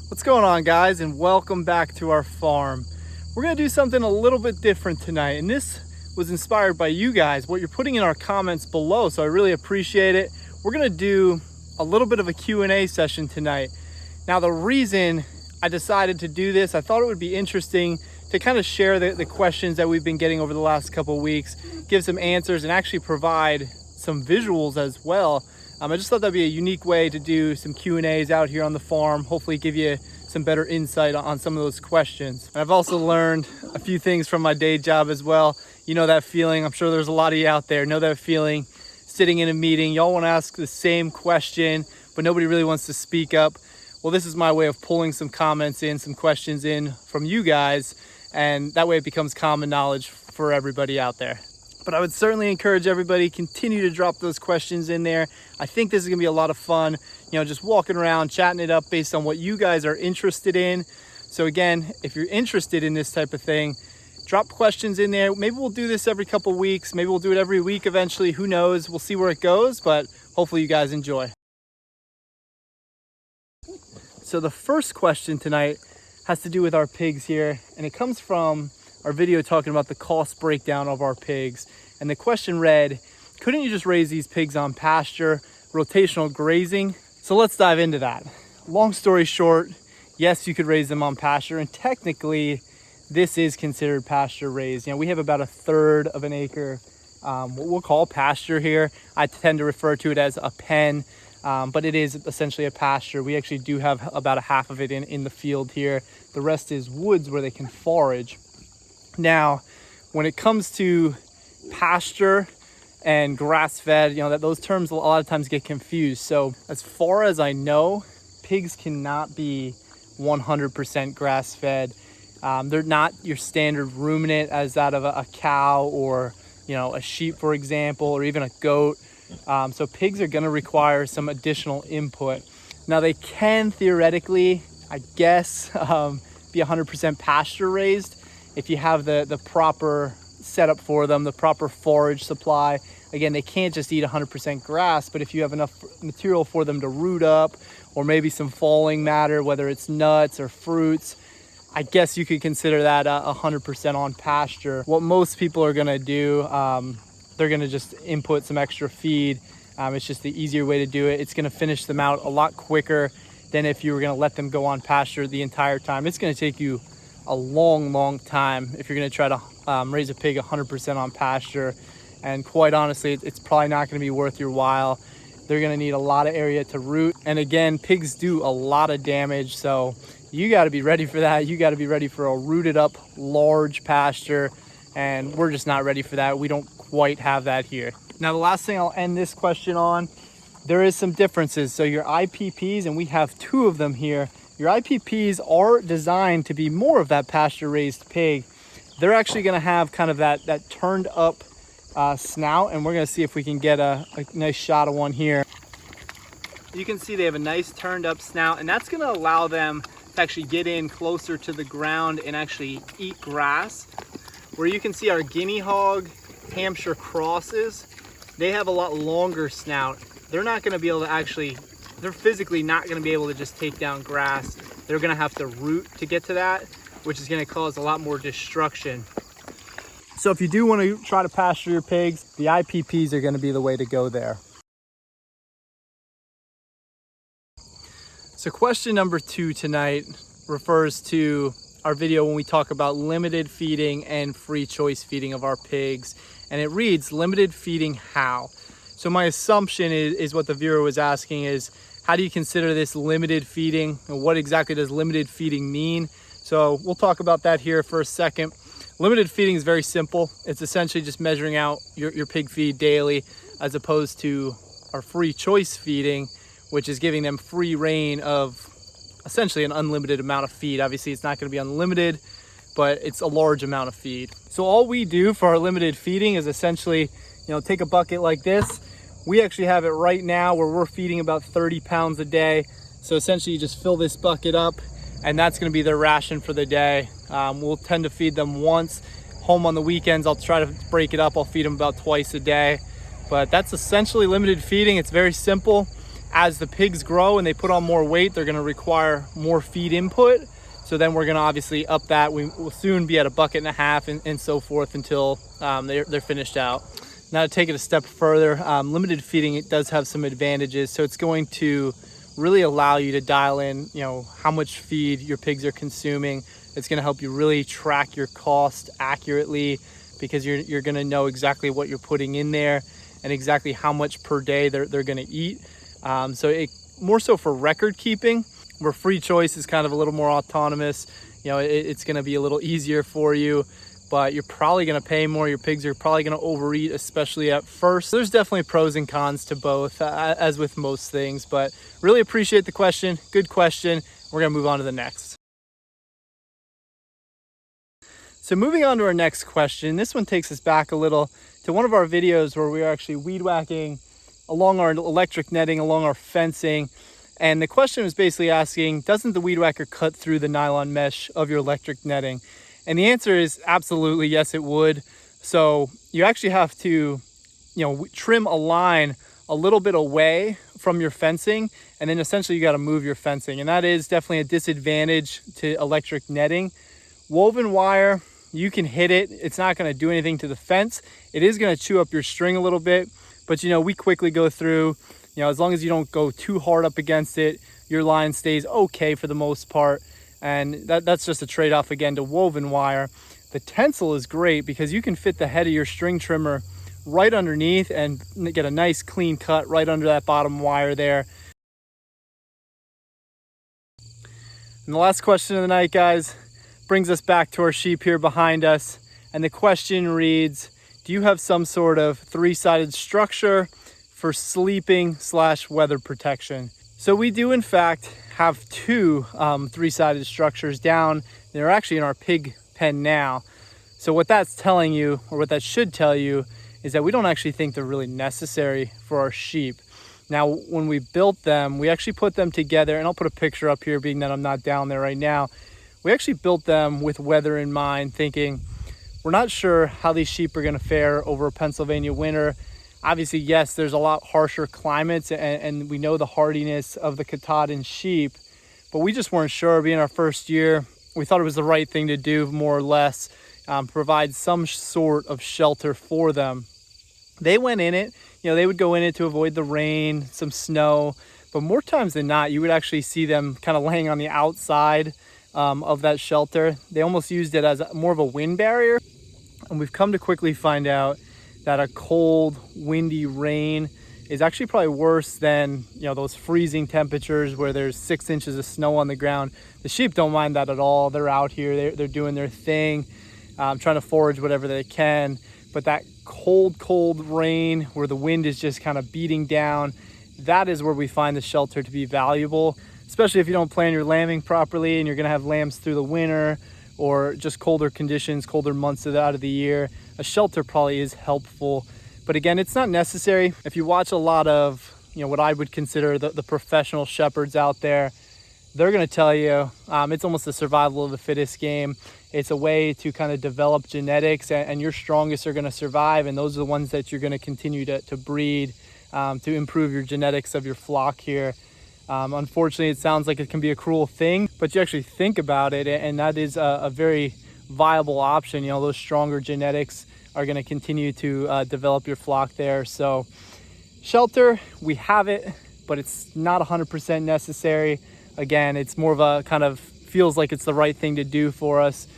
What's going on, guys, and welcome back to our farm. We're gonna do something a little bit different tonight, and this was inspired by you guys, what you're putting in our comments below, so I really appreciate it. We're gonna do a little bit of a Q&A session tonight. Now, the reason I decided to do this, I thought it would be interesting to kind of share the questions that we've been getting over the last couple of weeks, give some answers, and actually provide some visuals as well. I just thought that'd be a unique way to do some Q&As out here on the farm, hopefully give you some better insight on some of those questions. And I've also learned a few things from my day job as well. You know that feeling, I'm sure there's a lot of you out there, know that feeling, sitting in a meeting, y'all wanna ask the same question, but nobody really wants to speak up. Well, this is my way of pulling some comments in, some questions in from you guys, and that way it becomes common knowledge for everybody out there. But I would certainly encourage everybody, continue to drop those questions in there. I think this is gonna be a lot of fun, you know, just walking around, chatting it up based on what you guys are interested in. So again, if you're interested in this type of thing, drop questions in there. Maybe we'll do this every couple weeks. Maybe we'll do it every week eventually, who knows? We'll see where it goes, but hopefully you guys enjoy. So the first question tonight has to do with our pigs here, and it comes from our video talking about the cost breakdown of our pigs. And the question read, couldn't you just raise these pigs on pasture, rotational grazing? So let's dive into that. Long story short, yes, you could raise them on pasture, and technically this is considered pasture raised. You know, we have about 1/3 of an acre, what we'll call pasture here. I tend to refer to it as a pen, but it is essentially a pasture. We actually do have about 1/2 of it in the field here. The rest is woods where they can forage. Now, when it comes to pasture and grass-fed, you know, that those terms a lot of times get confused. So as far as I know, pigs cannot be 100% grass-fed. They're not your standard ruminant as that of a cow or, you know, a sheep, for example, or even a goat. So pigs are gonna require some additional input. Now, they can theoretically, I guess, be 100% pasture raised if you have the proper setup for them, the proper forage supply. Again, they can't just eat 100% grass, but if you have enough material for them to root up, or maybe some falling matter, whether it's nuts or fruits, I guess you could consider that 100% on pasture. What most people are gonna do, they're gonna just input some extra feed. It's just the easier way to do it. It's gonna finish them out a lot quicker than if you were gonna let them go on pasture the entire time. It's gonna take you a long time if you're gonna try to raise a pig 100% on pasture. And quite honestly, it's probably not gonna be worth your while. They're gonna need a lot of area to root. And again, pigs do a lot of damage, so you gotta be ready for that. You gotta be ready for a rooted up large pasture, and we're just not ready for that. We don't quite have that here. Now, the last thing I'll end this question on, there is some differences. So your IPPs, and we have 2 of them here, your IPPs are designed to be more of that pasture raised pig. They're actually gonna have kind of that turned up snout, and we're gonna see if we can get a nice shot of one here. You can see they have a nice turned up snout, and that's gonna allow them to actually get in closer to the ground and actually eat grass. Where you can see our guinea hog, Hampshire crosses, they have a lot longer snout. They're not gonna be able to actually, they're physically not gonna be able to just take down grass. They're gonna have to root to get to that, which is gonna cause a lot more destruction. So if you do wanna try to pasture your pigs, the IPPs are gonna be the way to go there. So question number 2 tonight refers to our video when we talk about limited feeding and free choice feeding of our pigs. And it reads, limited feeding how? So my assumption is what the viewer was asking is, how do you consider this limited feeding? And what exactly does limited feeding mean? So we'll talk about that here for a second. Limited feeding is very simple. It's essentially just measuring out your pig feed daily, as opposed to our free choice feeding, which is giving them free reign of essentially an unlimited amount of feed. Obviously, it's not going to be unlimited, but it's a large amount of feed. So all we do for our limited feeding is essentially, you know, take a bucket like this. We actually have it right now where we're feeding about 30 pounds a day. So essentially you just fill this bucket up, and that's going to be their ration for the day. We'll tend to feed them once. Home on the weekends, I'll try to break it up. I'll feed them about twice a day. But that's essentially limited feeding. It's very simple. as the pigs grow and they put on more weight, they're going to require more feed input. So then we're going to obviously up that. We will soon be at 1.5 buckets and so forth until they're finished out. Now to take it a step further, limited feeding, it does have some advantages. So it's going to really allow you to dial in, how much feed your pigs are consuming. It's going to help you really track your cost accurately, because you're going to know exactly what you're putting in there and exactly how much per day they're going to eat. So it more so for record keeping, where free choice is kind of a little more autonomous. It's going to be a little easier for you, but you're probably going to pay more. Your pigs are probably going to overeat, especially at first. There's definitely pros and cons to both, as with most things, but really appreciate the question. Good question. We're going to move on to the next. So moving on to our next question, this one takes us back a little to one of our videos where we were actually weed whacking along our electric netting, along our fencing. And the question was basically asking, doesn't the weed whacker cut through the nylon mesh of your electric netting? And the answer is absolutely yes, it would. So you actually have to, trim a line a little bit away from your fencing, and then essentially you got to move your fencing. And that is definitely a disadvantage to electric netting. Woven wire, you can hit it. It's not going to do anything to the fence. It is going to chew up your string a little bit, but we quickly go through, as long as you don't go too hard up against it, your line stays okay for the most part. And that's just a trade-off again to woven wire. The tensile is great because you can fit the head of your string trimmer right underneath and get a nice clean cut right under that bottom wire there. And the last question of the night, guys, brings us back to our sheep here behind us. And the question reads, do you have some sort of three-sided structure for sleeping / weather protection? So we do in fact have two three-sided structures down. They're actually in our pig pen now. So what that's telling you, or what that should tell you, is that we don't actually think they're really necessary for our sheep. Now, when we built them, we actually put them together, and I'll put a picture up here being that I'm not down there right now. We actually built them with weather in mind, thinking we're not sure how these sheep are going to fare over a Pennsylvania winter. Obviously, yes, there's a lot harsher climates, and we know the hardiness of the Katahdin sheep, but we just weren't sure. Being our first year, we thought it was the right thing to do, more or less, provide some sort of shelter for them. They went in it, they would go in it to avoid the rain, some snow, but more times than not, you would actually see them kind of laying on the outside of that shelter. They almost used it as more of a wind barrier. And we've come to quickly find out that a cold, windy rain is actually probably worse than, those freezing temperatures where there's 6 inches of snow on the ground. The sheep don't mind that at all. They're out here, they're doing their thing, trying to forage whatever they can. But that cold rain where the wind is just kind of beating down, that is where we find the shelter to be valuable, especially if you don't plan your lambing properly and you're going to have lambs through the winter or just colder conditions, colder months out of the year. A shelter probably is helpful, but again, it's not necessary. If you watch a lot of, what I would consider the professional shepherds out there, they're going to tell you it's almost a survival of the fittest game. It's a way to kind of develop genetics, and your strongest are going to survive, and those are the ones that you're going to continue to breed to improve your genetics of your flock here. Unfortunately, it sounds like it can be a cruel thing, but you actually think about it, and that is a very viable option. Those stronger genetics are going to continue to develop your flock there. So shelter, we have it, but it's not 100% necessary. Again, it's more of a kind of feels like it's the right thing to do for us.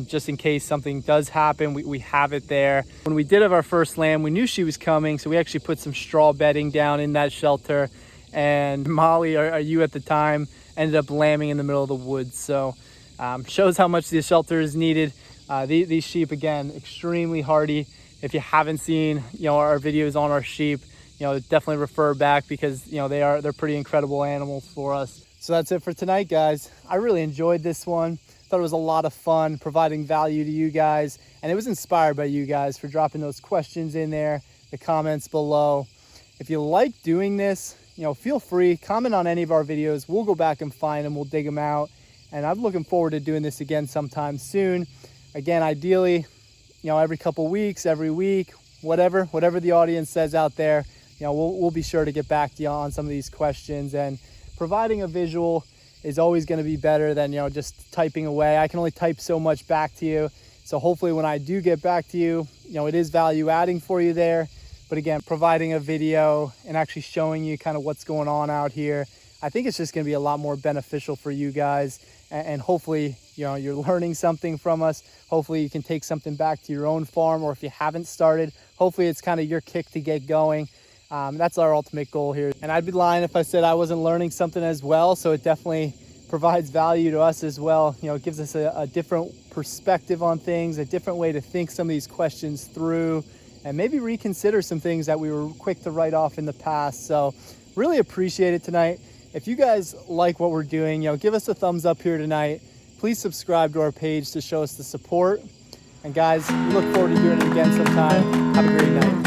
Just in case something does happen, we have it there. When we did have our first lamb, we knew she was coming, so we actually put some straw bedding down in that shelter. And Molly, or you at the time, ended up lambing in the middle of the woods. So shows how much the shelter is needed. These sheep, again, extremely hardy. If you haven't seen our videos on our sheep, definitely refer back, because they're pretty incredible animals for us. So that's it for tonight, guys. I really enjoyed this one. Thought it was a lot of fun providing value to you guys, and it was inspired by you guys for dropping those questions in there, the comments below. If you like doing this, feel free, comment on any of our videos. We'll go back and find them, we'll dig them out, and I'm looking forward to doing this again sometime soon. Again, ideally, every couple weeks, every week, whatever the audience says out there, we'll be sure to get back to you on some of these questions. And providing a visual is always going to be better than, just typing away. I can only type so much back to you. So hopefully when I do get back to you, it is value adding for you there. But again, providing a video and actually showing you kind of what's going on out here, I think it's just going to be a lot more beneficial for you guys. And hopefully, you're learning something from us. Hopefully you can take something back to your own farm, or if you haven't started, hopefully it's kind of your kick to get going. That's our ultimate goal here. And I'd be lying if I said I wasn't learning something as well. So it definitely provides value to us as well. It gives us a different perspective on things, a different way to think some of these questions through, and maybe reconsider some things that we were quick to write off in the past. So really appreciate it tonight. If you guys like what we're doing, give us a thumbs up here tonight. Please subscribe to our page to show us the support. And guys, we look forward to doing it again sometime. Have a great night.